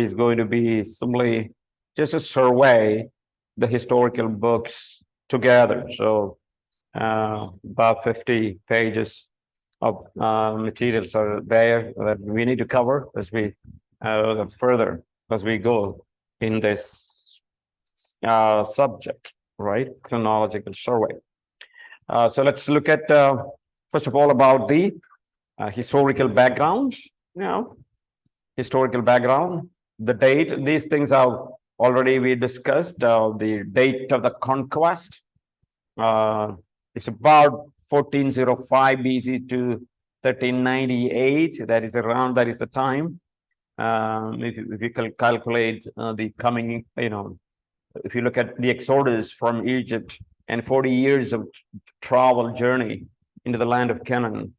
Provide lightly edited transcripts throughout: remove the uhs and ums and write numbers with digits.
is going to be simply just a survey the historical books together. So about 50 pages of materials are there that we need to cover as we further as we go in this subject, right? Chronological survey. So let's look at first of all about the historical background. Historical background, the date. These things are already we discussed. The date of the conquest. It's about 1405 BC to 1398. That is around. That is the time. If you calculate the coming, if you look at the Exodus from Egypt and 40 years of travel journey into the land of Canaan.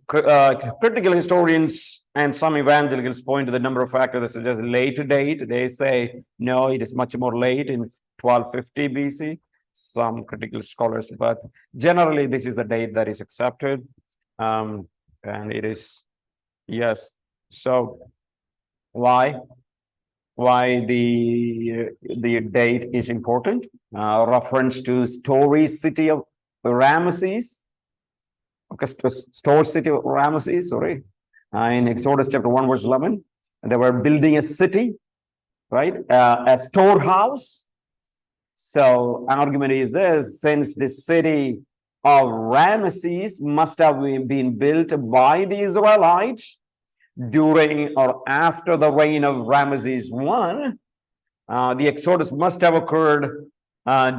Critical historians and some evangelicals point to the number of factors that suggest later date. They say, no, it is much more late in 1250 BC. Some critical scholars, but generally this is the date that is accepted. And it is, yes. So why the date is important? Reference to story city of Ramesses. Okay, store city of Ramesses, sorry. In Exodus chapter 1, verse 11, they were building a city, right? A storehouse. So an argument is this: since the city of Ramesses must have been built by the Israelites during or after the reign of Ramesses I, the Exodus must have occurred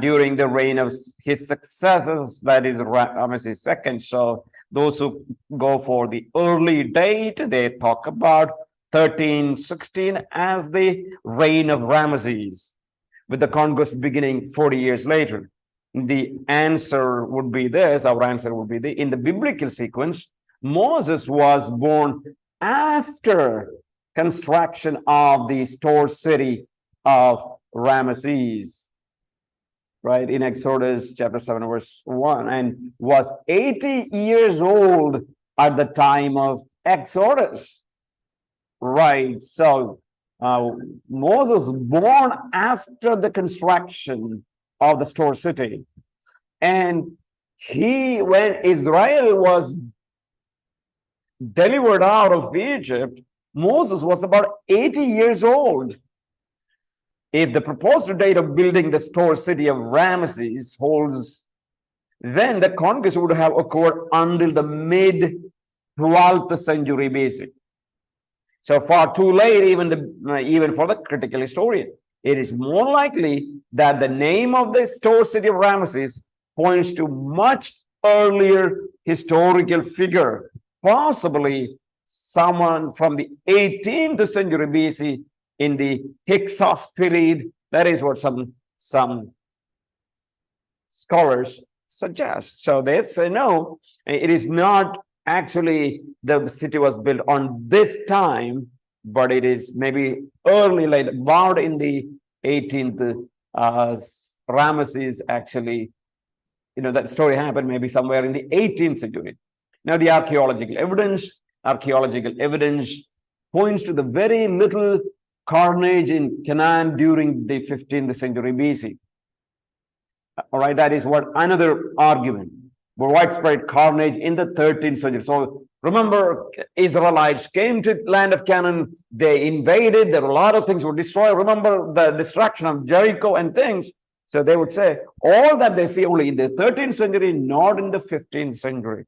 during the reign of his successors, that is Ramesses II. So those who go for the early date, they talk about 1316 as the reign of Ramesses, with the conquest beginning 40 years later. The answer would be this, our answer would be in the biblical sequence, Moses was born after construction of the store city of Ramesses, right, in Exodus chapter 7, verse 1, and was 80 years old at the time of Exodus, right? So Moses was born after the construction of the store city, and when Israel was delivered out of Egypt, Moses was about 80 years old. If the proposed date of building the store city of Ramesses holds, then the conquest would have occurred until the mid-12th century BC. So far too late, even for the critical historian. It is more likely that the name of the store city of Ramesses points to much earlier historical figure, possibly someone from the 18th century BC in the Hyksos period. That is what some scholars suggest. So they say, no, it is not actually the city was built on this time, but it is maybe early, late, about in the 18th. Ramesses actually, that story happened maybe somewhere in the 18th century. Now, the archaeological evidence points to the very little carnage in Canaan during the 15th century BC. All right, that is what another argument. But widespread carnage in the 13th century. So remember, Israelites came to the land of Canaan, they invaded, there were a lot of things were destroyed. Remember the destruction of Jericho and things. So they would say, all that they see only in the 13th century, not in the 15th century.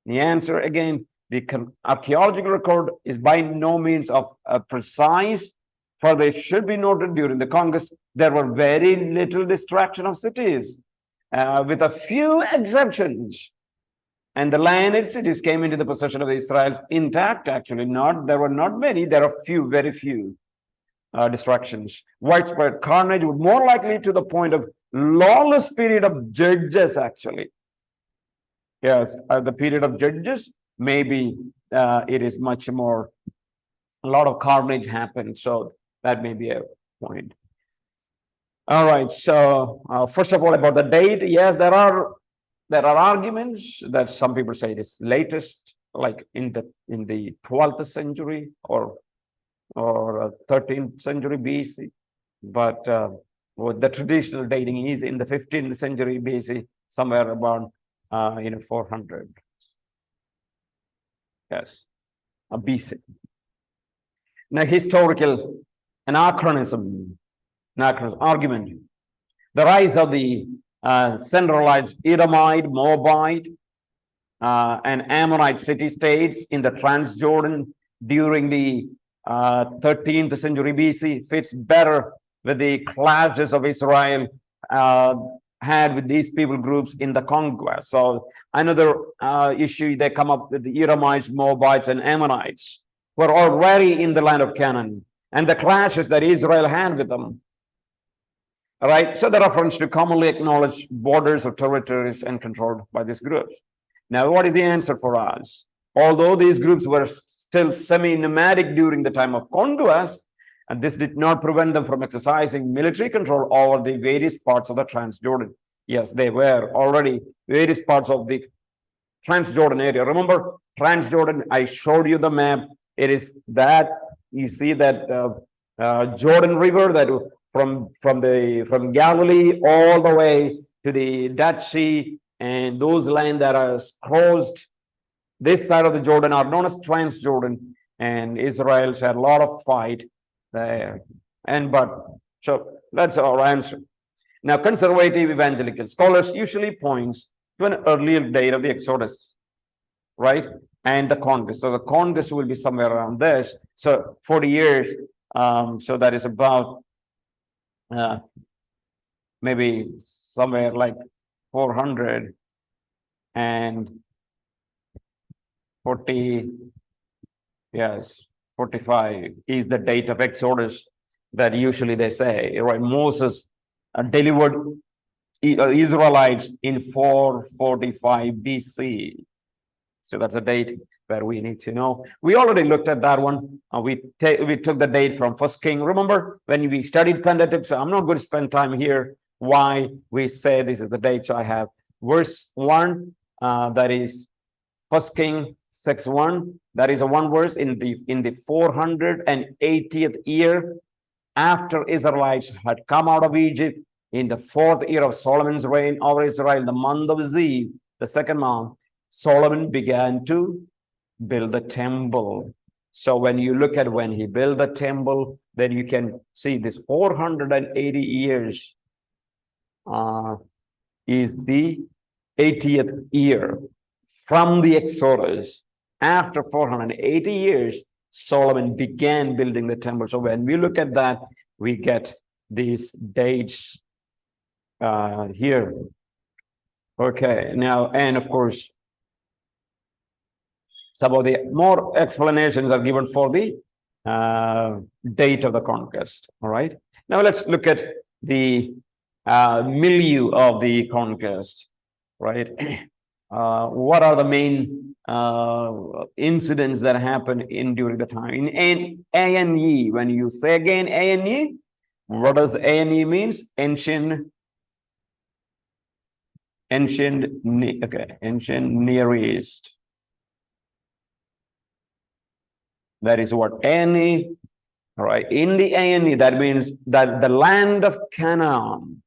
The answer, again, the archaeological record is by no means of precise. Further, it should be noted during the conquest, there were very little destruction of cities, with a few exceptions. And the land and cities came into the possession of Israel intact, actually. There were not many, there are few, very few destructions. Widespread carnage would more likely to the point of lawless period of judges, actually. Yes, the period of judges, maybe it is much more, a lot of carnage happened. So that may be a point. All right. So first of all, about the date, yes, there are arguments that some people say it is latest, like in the 12th century, or or 13th century BC. But what the traditional dating is in the 15th century BC, somewhere about 400. Yes, a BC. Now, historical anachronism argument. The rise of the centralized Edomite, Moabite, and Ammonite city-states in the Transjordan during the 13th century BC fits better with the clashes of Israel had with these people groups in the conquest. So another issue, they come up with the Edomites, Moabites, and Ammonites were already in the land of Canaan, and the clashes that Israel had with them. All right, so the reference to commonly acknowledged borders of territories and controlled by these groups. Now, what is the answer for us? Although these groups were still semi-nomadic during the time of conquest, and this did not prevent them from exercising military control over the various parts of the Transjordan. Yes, they were already various parts of the Transjordan area. Remember, Transjordan, I showed you the map. It is that, you see that Jordan River that from Galilee all the way to the Dead Sea, and those land that are crossed this side of the Jordan are known as Transjordan, and Israel's had a lot of fight there. So that's our answer. Now, conservative evangelical scholars usually points to an earlier date of the Exodus, right? And the conquest. So the conquest will be somewhere around this. So 40 years. So that is about maybe somewhere like 400 and 40, yes, 45 is the date of Exodus that usually they say, right? Moses delivered Israelites in 445 BC. So that's a date where we need to know. We already looked at that one. We took the date from First King. Remember when we studied Pentateuch? So I'm not going to spend time here why we say this is the date. So I have verse 1, that is First King 6:1. That is a one verse in the 480th year after Israelites had come out of Egypt, in the 4th year of Solomon's reign over Israel, the month of Ziv, the second month, Solomon began to build the temple. So when you look at when he built the temple, then you can see this 480 years is the 80th year from the Exodus. After 480 years, Solomon began building the temple. So when we look at that, we get these dates here. Okay, now, and of course, some of the more explanations are given for the date of the conquest. All right. Now let's look at the milieu of the conquest. Right. What are the main incidents that happened during the time in ANE? When you say again ANE, what does ANE means? Ancient Near East. That is what ANE, right? In the ANE, that means that the land of Canaan,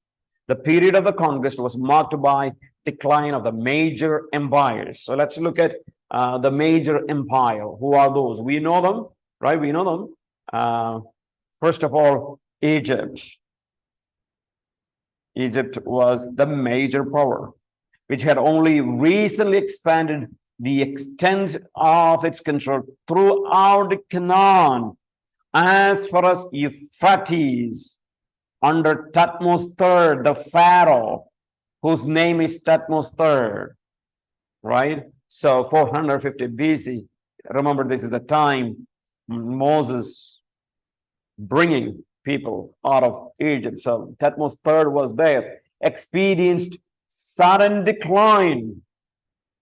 the period of the conquest was marked by decline of the major empires. So let's look at the major empire. Who are those? We know them, right? We know them. First of all, Egypt. Egypt was the major power, which had only recently expanded the extent of its control throughout Canaan as far as Euphrates under Thutmose III, the Pharaoh, whose name is Thutmose III, right? So 450 BC. Remember, this is the time Moses bringing people out of Egypt. So Thutmose III was there, experienced sudden decline,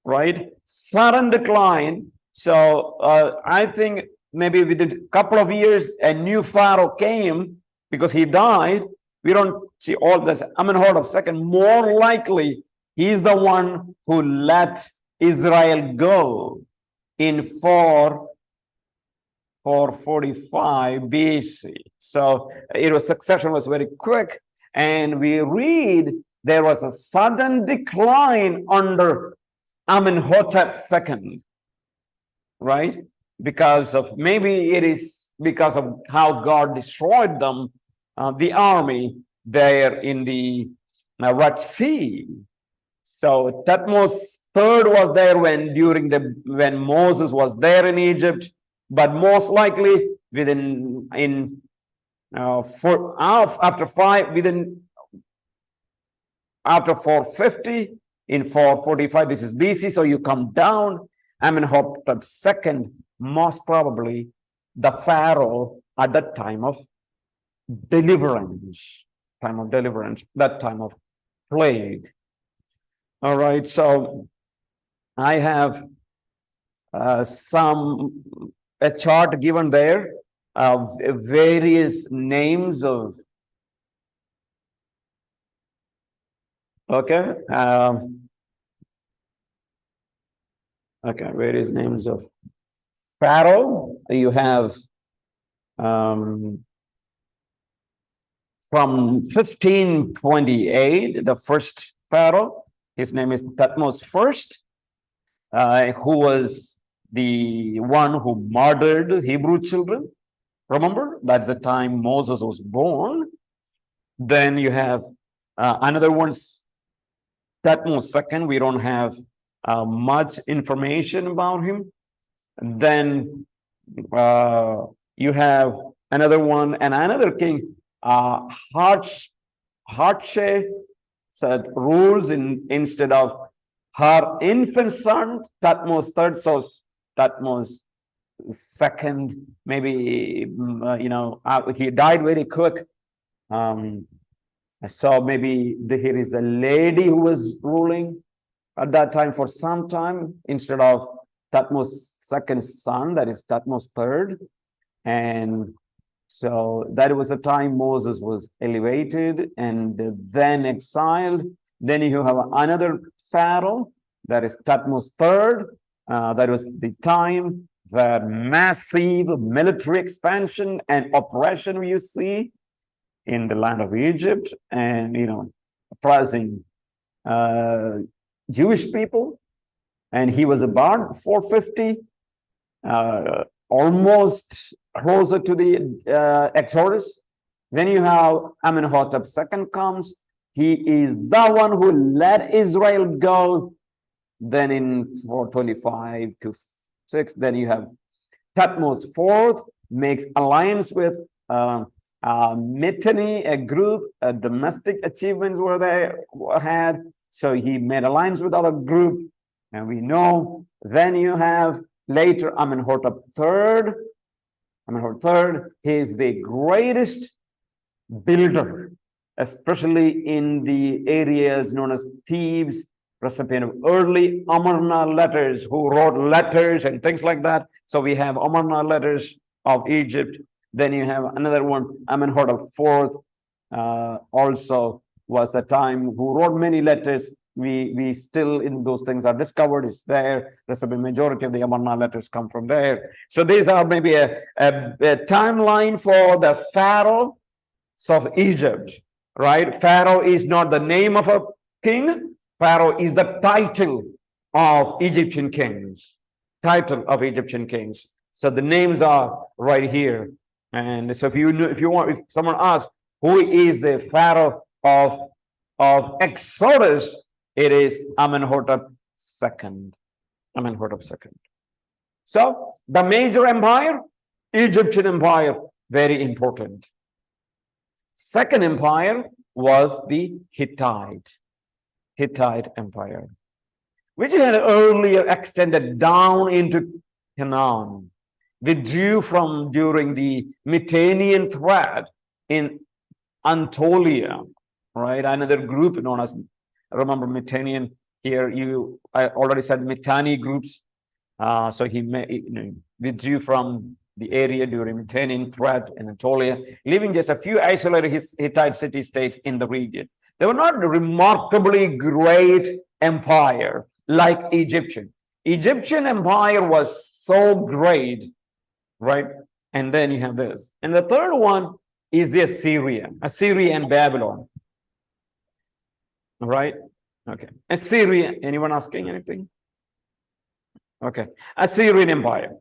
right? Sudden decline. So I think maybe within a couple of years, a new Pharaoh came because he died. We don't see all this. Amenhotep II, more likely, he's the one who let Israel go in 445 445 BC. So succession was very quick, and we read there was a sudden decline under Amenhotep II, right? Because of, maybe it is because of how God destroyed them, the army there in the Red Sea. So Thutmose III was there when Moses was there in Egypt, but most likely after 450, in 445, this is BC. So you come down, Amenhotep II, most probably the Pharaoh at that time of deliverance, that time of plague. All right, so I have a chart given there of various names of, various names of Pharaoh. You have from 1528, the first Pharaoh, his name is Thutmose I, who was the one who murdered Hebrew children. Remember, that's the time Moses was born. Then you have another one's Thutmose II. We don't have much information about him. And then you have another one and another king, Harshe, said rules instead of her infant son, Thutmose III. So Thutmose II, maybe, he died very quick. So maybe here is a lady who was ruling at that time for some time instead of Thutmose II's son, that is Thutmose III. And so that was the time Moses was elevated and then exiled. Then you have another Pharaoh, that is Thutmose III. That was the time where massive military expansion and oppression you see in the land of Egypt, and oppressing Jewish people. And he was about 450, almost closer to the Exodus. Then you have Amenhotep II comes. He is the one who let Israel go. Then in 425 to 6, then you have Thutmose IV makes alliance with Mitanni, a group, domestic achievements were there had. So he made alliance with other group, and we know. Then you have later Amenhotep III. Amenhotep III, he is the greatest builder, especially in the areas known as Thebes, recipient of early Amarna letters, who wrote letters and things like that. So we have Amarna letters of Egypt. Then you have another one, Amenhotep IV, also was a time who wrote many letters. We still, in those things are discovered, it's there. The majority of the Amarna letters come from there. So these are maybe a timeline for the pharaohs of Egypt, right? Pharaoh is not the name of a king. Pharaoh is the title of Egyptian kings. Title of Egyptian kings. So the names are right here. And so if someone asks who is the Pharaoh of Exodus, it is Amenhotep II. Amenhotep II. So the major empire, Egyptian empire, very important. Second empire was the Hittite empire, which had earlier extended down into Canaan. Withdrew from during the Mitannian threat in Anatolia, right? Another group known as, remember Mitannian here, I already said Mitanni groups. So he withdrew from the area during Mitannian threat in Anatolia, leaving just a few isolated Hittite city-states in the region. They were not a remarkably great empire like Egyptian. Egyptian empire was so great, right? And then you have this. And the third one is the Assyria and Babylon. All right. Okay. Assyria. Anyone asking anything? Okay. Assyrian Empire.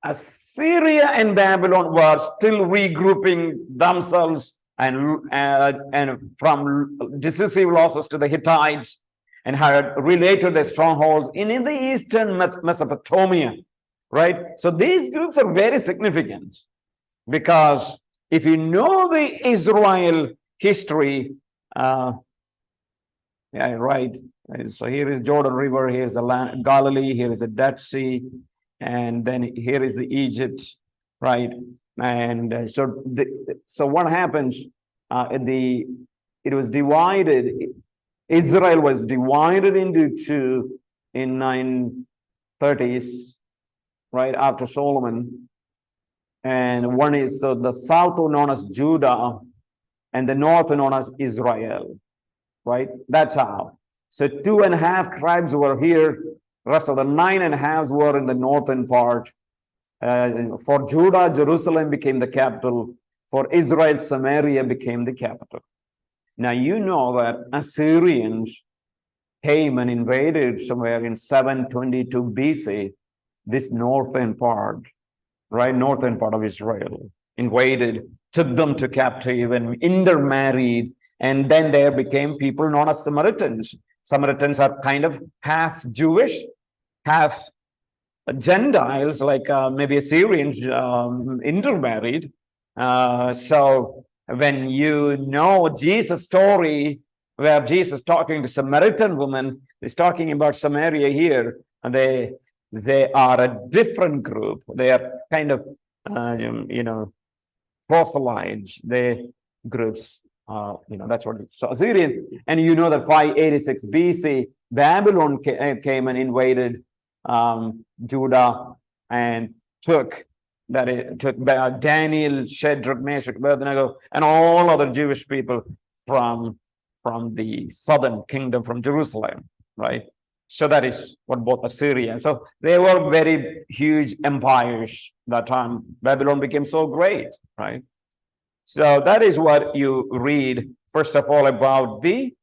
Assyria and Babylon were still regrouping themselves and from decisive losses to the Hittites, and had related their strongholds in the eastern Mesopotamia, right? So these groups are very significant, because if you know the Israel history, yeah, right. So here is Jordan River, here is the land, Galilee, here is the Dead Sea, and then here is the Egypt, right? And so what happens? It was divided. Israel was divided into two in 930s, right after Solomon. And one is the south known as Judah, and the north known as Israel, right? That's how. So 2.5 tribes were here. Rest of the 9.5 were in the northern part. For Judah, Jerusalem became the capital. For Israel, Samaria became the capital. Now, you know that Assyrians came and invaded somewhere in 722 BC, this northern part, right? Northern part of Israel, invaded, took them to captive and intermarried. And then there became people known as Samaritans. Samaritans are kind of half Jewish, half Gentiles, like maybe Assyrians intermarried. So when you know Jesus' story, where Jesus talking to Samaritan woman, he's talking about Samaria here, and they are a different group. They are kind of proselytes. They groups. That's what. So Assyrian, and you know that 586 BC, Babylon came and invaded Judah and took Daniel, Shadrach, Meshach, Abednego, and all other Jewish people from the southern kingdom, from Jerusalem, right? So that is what both Assyria. So they were very huge empires that time. Babylon became so great, right? So that is what you read, first of all, about the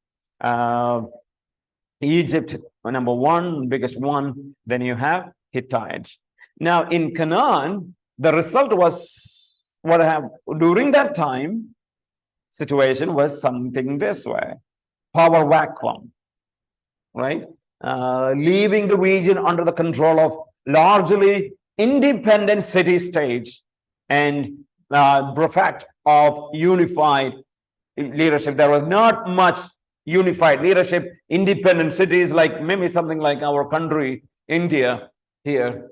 Egypt, number one, biggest one. Then you have Hittites. Now in Canaan, the result was what happened during that time. Situation was something this way: power vacuum, right? Leaving the region under the control of largely independent city-states and bereft of unified leadership. There was not much unified leadership. Independent cities, like maybe something like our country, India, here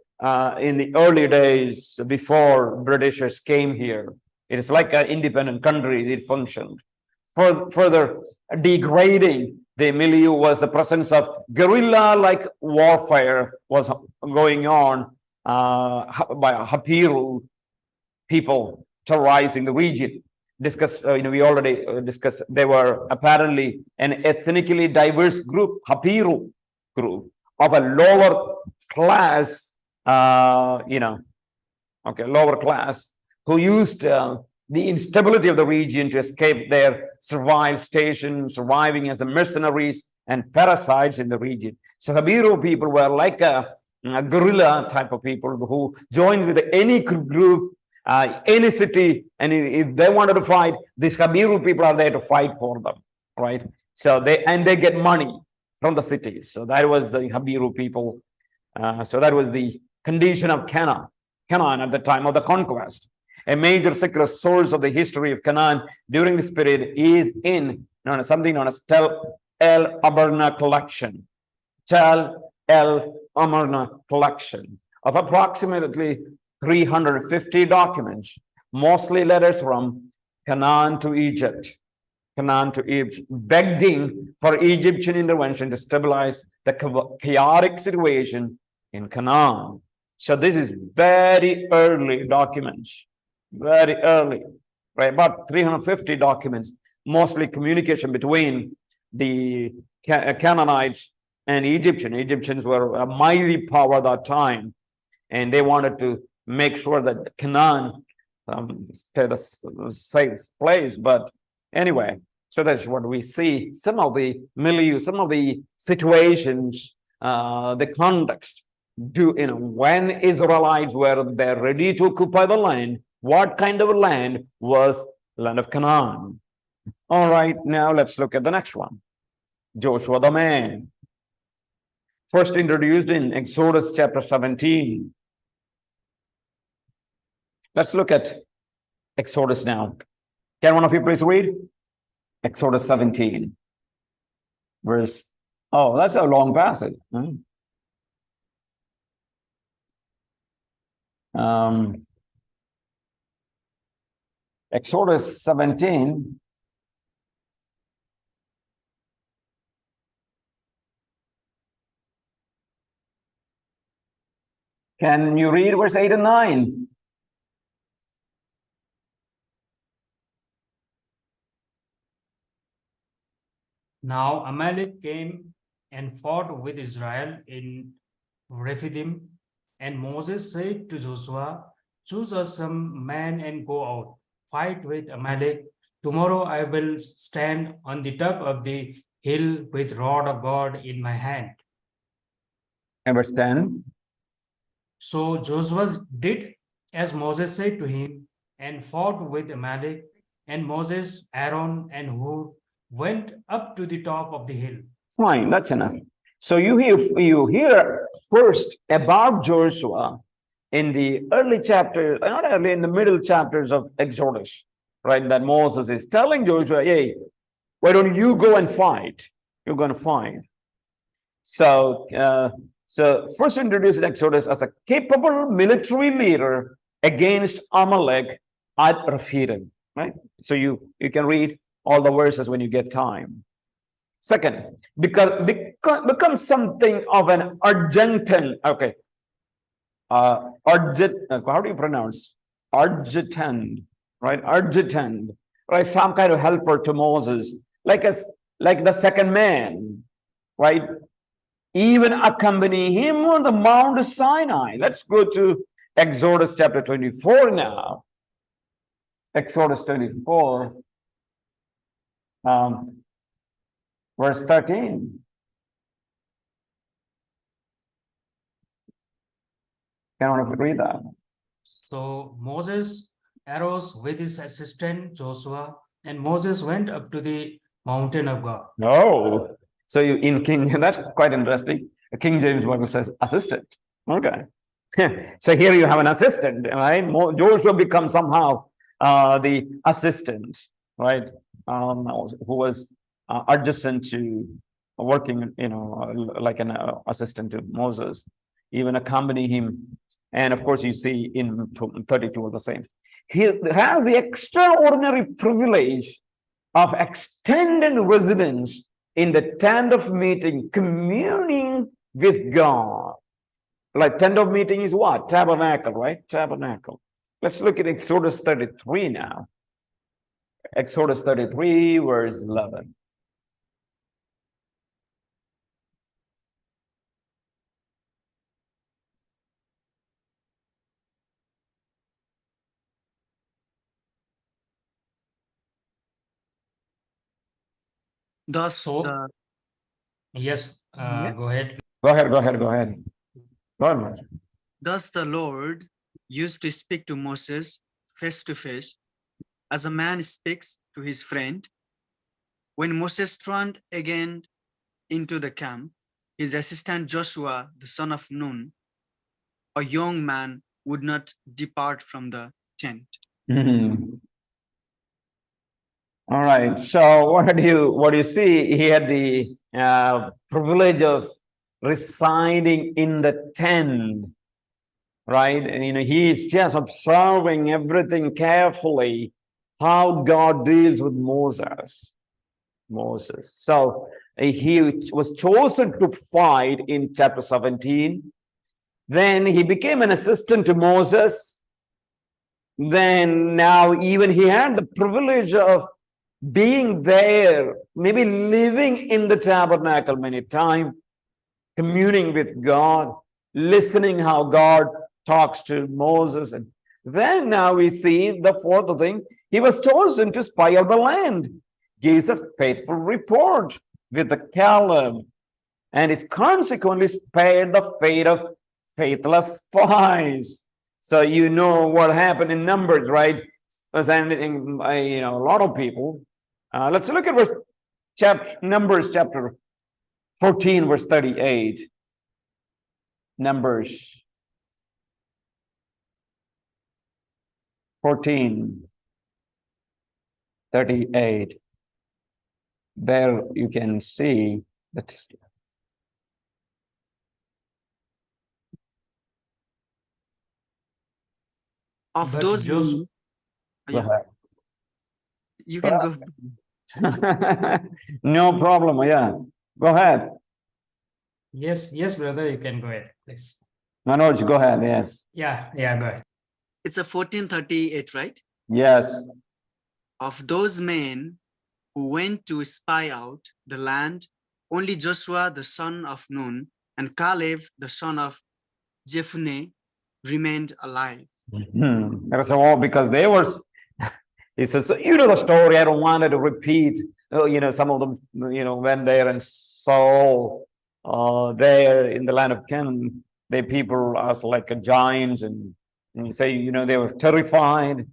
in the early days before Britishers came here. It is like an independent country. It functioned. Further degrading the milieu was the presence of guerrilla-like warfare was going on by Hapiru people terrorizing the region. We already discussed. They were apparently an ethnically diverse group, Hapiru group, of a lower class, lower class, who used the instability of the region to escape their servile station, surviving as mercenaries and parasites in the region. So Habiru people were like a guerrilla type of people who joined with any group, any city, and if they wanted to fight, these Habiru people are there to fight for them, right? So they get money from the cities. So that was the Habiru people. So that was the condition of Canaan at the time of the conquest. A major secular source of the history of Canaan during this period is in something known as Tel El Amarna collection. Tel El Amarna collection of approximately 350 documents, mostly letters from Canaan to Egypt, begging for Egyptian intervention to stabilize the chaotic situation in Canaan. So this is very early documents, very early, right? About 350 documents, mostly communication between the Canaanites and Egyptians. Egyptians were a mighty power at that time, and they wanted to make sure that Canaan safe place. But anyway, so that's what we see. Some of the milieu, some of the situations, the context. When Israelites were there ready to occupy the land, what kind of a land was land of Canaan? All right, now let's look at the next one. Joshua the man. First introduced in Exodus chapter 17. Let's look at Exodus now. Can one of you please read? Exodus 17. Verse, oh, that's a long passage. Exodus 17. Can you read verse 8 and 9? Now Amalek came and fought with Israel in Rephidim, and Moses said to Joshua, choose us some men and go out, fight with Amalek. Tomorrow I will stand on the top of the hill with rod of God in my hand. And verse 10. So Joshua did as Moses said to him and fought with Amalek, and Moses, Aaron, and Hur went up to the top of the hill. Fine, that's enough. So you hear first about Joshua in the early chapters, not early, in the middle chapters of Exodus, right? That Moses is telling Joshua, hey, why don't you go and fight? You're going to fight. So first introduced in Exodus as a capable military leader against Amalek at Rephidim, right? So you can read all the verses when you get time. Second, become something of an adjutant. Okay. How do you pronounce? Adjutant, right? Adjutant, right? Some kind of helper to Moses, like the second man, right? Even accompany him on the Mount Sinai. Let's go to Exodus chapter 24 now. Exodus 24, verse 13. Can one of you read that? So Moses arose with his assistant Joshua, and Moses went up to the mountain of God. No. So in King, that's quite interesting. King James Bible says assistant. Okay. So here you have an assistant, right? Joshua becomes somehow the assistant, right? Who was adjacent to working, like an assistant to Moses, even accompany him. And of course, you see in 32 of the same. He has the extraordinary privilege of extended residence in the tent of meeting, communing with God. Like tent of meeting is what? Tabernacle, right? Tabernacle. Let's look at Exodus 33 now. Exodus 33, verse 11. Thus, So, yes, go ahead. Go ahead. Thus the Lord used to speak to Moses face to face, as a man speaks to his friend. When Moses turned again into the camp, his assistant Joshua, the son of Nun, a young man, would not depart from the tent. All right. So what do you see? He had the privilege of residing in the tent, right? And he is just observing everything carefully, how God deals with Moses. So he was chosen to fight in chapter 17. Then he became an assistant to Moses. Then now even he had the privilege of being there, maybe living in the tabernacle many times, communing with God, listening how God talks to Moses and Then now we see the fourth thing. He was chosen to spy out the land, gives a faithful report with the Caleb, and is consequently spared the fate of faithless spies. So you know what happened in Numbers, right? Sending a lot of people. Let's look at Numbers chapter 14, verse 38. Numbers 14, 38. There you can see the Of But those, Jos- yeah, you Go can go. ahead. No problem. Yeah, go ahead. yes, brother, you can go ahead, please. Manoj, go ahead. Yes, Yeah, go ahead. It's a 1438, right? yes. Of those men who went to spy out the land, only Joshua the son of Nun and Caleb the son of Jephunneh remained alive. There's a war because they were. He says, so you know the story. I don't want to repeat. Some of them, went there and saw there in the land of Canaan, they people as like a giants, and you say, they were terrified.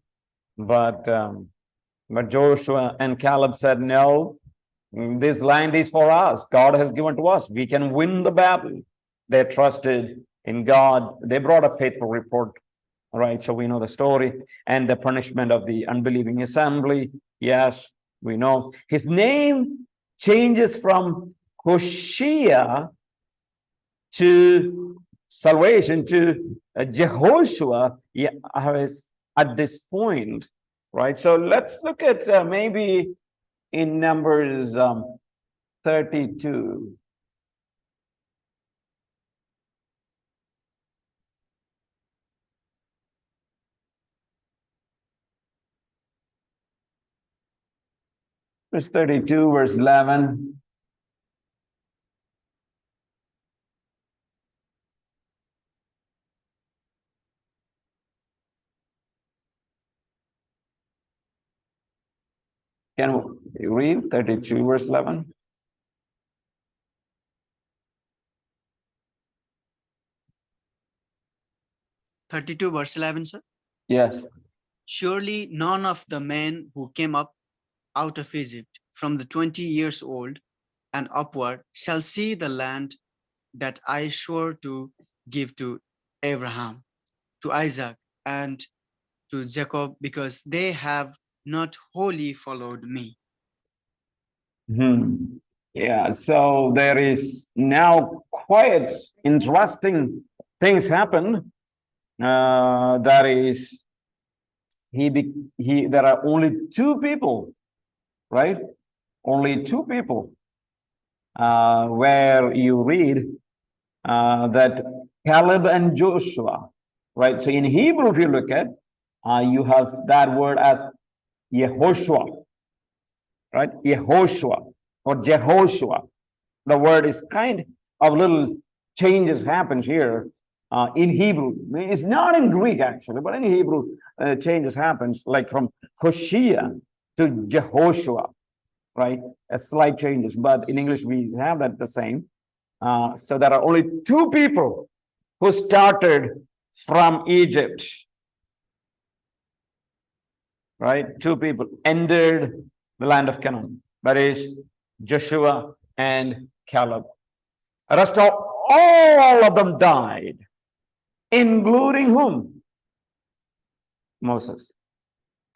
But Joshua and Caleb said, no, this land is for us. God has given to us. We can win the battle. They trusted in God. They brought a faithful report. All right, so we know the story and the punishment of the unbelieving assembly. Yes, we know. His name changes from Hoshea to salvation to Jehoshua at this point, right? So let's look at maybe in Numbers 32. Verse 32, verse 11. Can we read 32, verse 11? Thirty-two verse 11, sir. Yes. Surely none of the men who came up out of Egypt from the 20 years old and upward shall see the land that I swore to give to Abraham, to Isaac, and to Jacob, because they have not wholly followed me. Yeah, so there is now quite interesting things happen. That is, there are only two people, right? Only two people where you read that Caleb and Joshua, right? So in Hebrew, if you look at, you have that word as Yehoshua, right? Yehoshua or Jehoshua. The word is kind of little changes happens here in Hebrew. It's not in Greek actually, but in Hebrew changes happens like from Hoshea to Jehoshua, right? A slight changes, but in English we have that the same. So there are only two people who started from Egypt, right? Two people entered the land of Canaan. That is Joshua and Caleb. The rest of all of them died, including whom? Moses.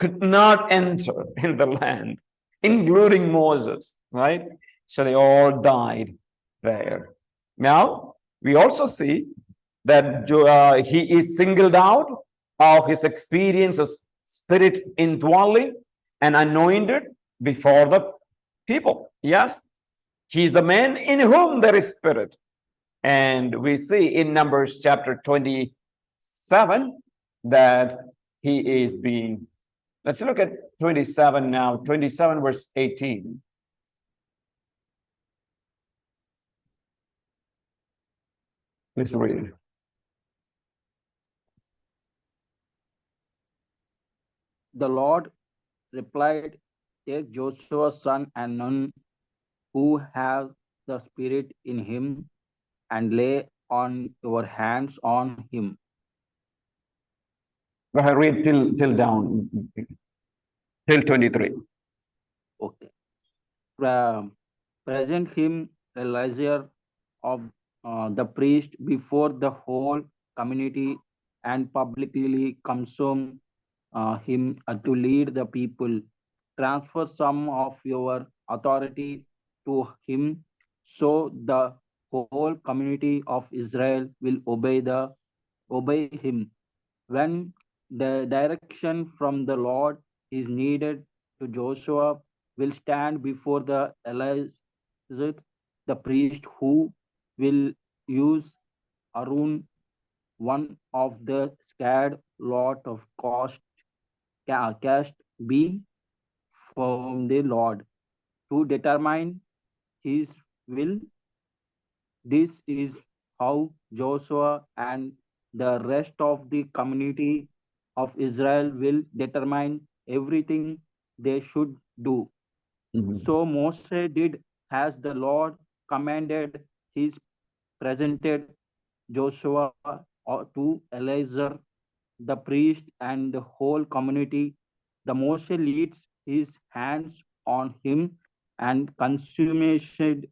Could not enter in the land, including Moses, right? So they all died there. Now, we also see that he is singled out of his experience of spirit indwelling and anointed before the people. Yes, he's the man in whom there is spirit. And we see in Numbers chapter 27 that he is being, let's look at 27 now, 27 verse 18. Please read. The Lord replied, take Joshua's son and Nun, who has the Spirit in him, and lay on your hands on him. Go ahead, read till down, till 23. Okay. Present him Eleazar of the priest before the whole community and publicly consume him to lead the people. Transfer some of your authority to him, so the whole community of Israel will obey him. When the direction from the Lord is needed to Joshua will stand before the Eleazar, the priest, who will use Arun, one of the scared lot of cast be from the Lord to determine his will. This is how Joshua and the rest of the community of Israel will determine everything they should do. Mhm. So Moses did as the Lord commanded. He presented Joshua to Eleazar, the priest, and the whole community. The Moshe leads his hands on him and consummated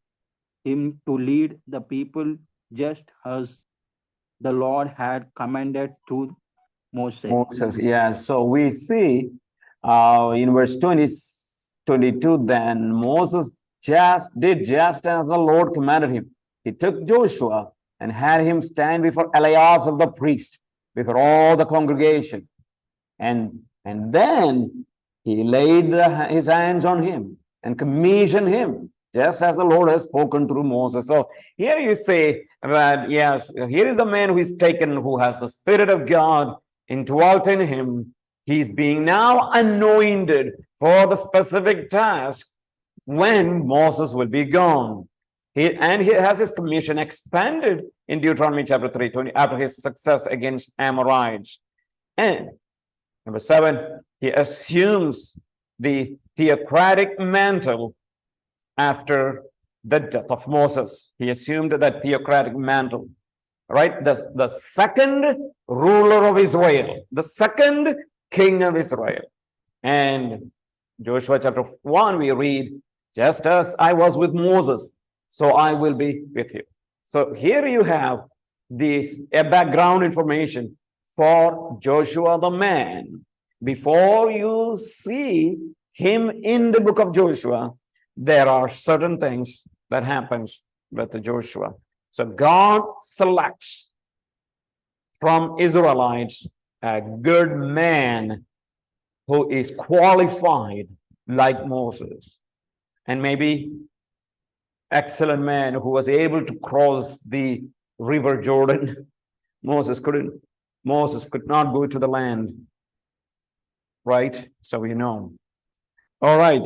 him to lead the people just as the Lord had commanded through Moses. Moses, yeah. So we see in verse 22, then Moses did just as the Lord commanded him. He took Joshua and had him stand before Eleazar the priest, before all the congregation. And then he laid his hands on him and commissioned him, just as the Lord has spoken through Moses. So here you say that, yes, here is a man who is taken, who has the Spirit of God indwelt in him. He's being now anointed for the specific task when Moses will be gone. And he has his commission expanded in Deuteronomy chapter 3:20 after his success against Amorites. And number 7, he assumes the theocratic mantle after the death of Moses. He assumed that theocratic mantle, right? The second ruler of Israel, the second king of Israel. And Joshua chapter 1, we read, just as I was with Moses, so I will be with you. So here you have this background information for Joshua the man. Before you see him in the book of Joshua, there are certain things that happens with Joshua. So God selects from Israelites a good man who is qualified like Moses, and maybe excellent man who was able to cross the river Jordan. Moses could not go to the land, right? So we know. All right.